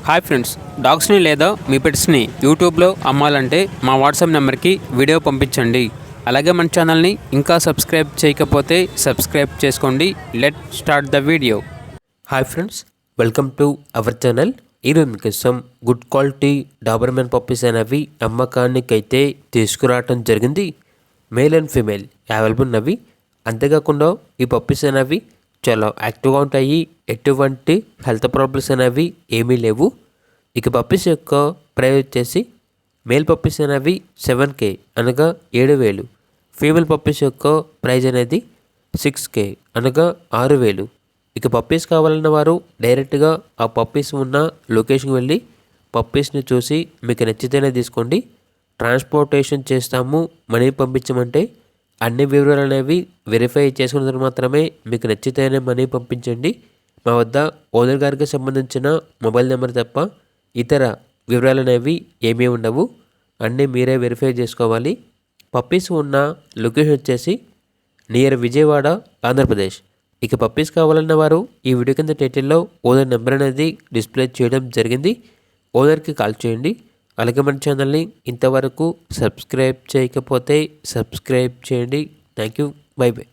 Hi friends, డాగ్స్ని లేదా మీ పెట్స్ని యూట్యూబ్లో అమ్మాలంటే మా వాట్సాప్ నెంబర్కి వీడియో పంపించండి. అలాగే మన ఛానల్ని ఇంకా సబ్స్క్రైబ్ చేయకపోతే సబ్స్క్రైబ్ చేసుకోండి. Let start the video. Hi friends, welcome to our channel. ఈరోజు మీకోసం గుడ్ క్వాలిటీ డాబర్మెన్ పప్పీస్ అనేవి అమ్మకానికైతే తీసుకురావటం జరిగింది. మేల్ అండ్ ఫీమేల్ అవైలబుల్ ఉన్నవి. అంతేకాకుండా ఈ పప్పీస్ అనేవి చాలా యాక్టివ్గా ఉంటాయి. ఎటువంటి హెల్త్ ప్రాబ్లమ్స్ అనేవి ఏమీ లేవు. ఇక పప్పీస్ యొక్క ప్రైస్ వచ్చేసి మేల్ పప్పీస్ అనేవి 7K అనగా 7,000. ఫీమేల్ పప్పీస్ యొక్క ప్రైజ్ అనేది 6K అనగా 6,000. ఇక పప్పీస్ కావాలన్న వారు డైరెక్ట్గా ఆ పప్పీస్ ఉన్న లొకేషన్కి వెళ్ళి పప్పీస్ని చూసి మీకు నచ్చితేనే తీసుకోండి. ట్రాన్స్పోర్టేషన్ చేస్తాము, మనీ పంపించమంటే అన్ని వివరాలు అనేవి వెరిఫై చేసుకున్న తర్వాత మాత్రమే మీకు నచ్చితేనే మనీ పంపించండి. మా వద్ద ఓనర్ గారికి సంబంధించిన మొబైల్ నెంబర్ తప్ప ఇతర వివరాలు అనేవి ఏమీ ఉండవు. అన్నీ మీరే వెరిఫై చేసుకోవాలి. పప్పీస్ ఉన్న లొకేషన్ వచ్చేసి నియర్ విజయవాడ, ఆంధ్రప్రదేశ్. ఇక పప్పీస్ కావాలన్న వారు ఈ వీడియో కింద టైటిల్లో ఓనర్ నెంబర్ అనేది డిస్ప్లే చేయడం జరిగింది. ఓనర్కి కాల్ చేయండి. అలాగే మన ఛానల్ని ఇంతవరకు సబ్స్క్రైబ్ చేయకపోతే సబ్స్క్రైబ్ చేయండి. Thank you. By by.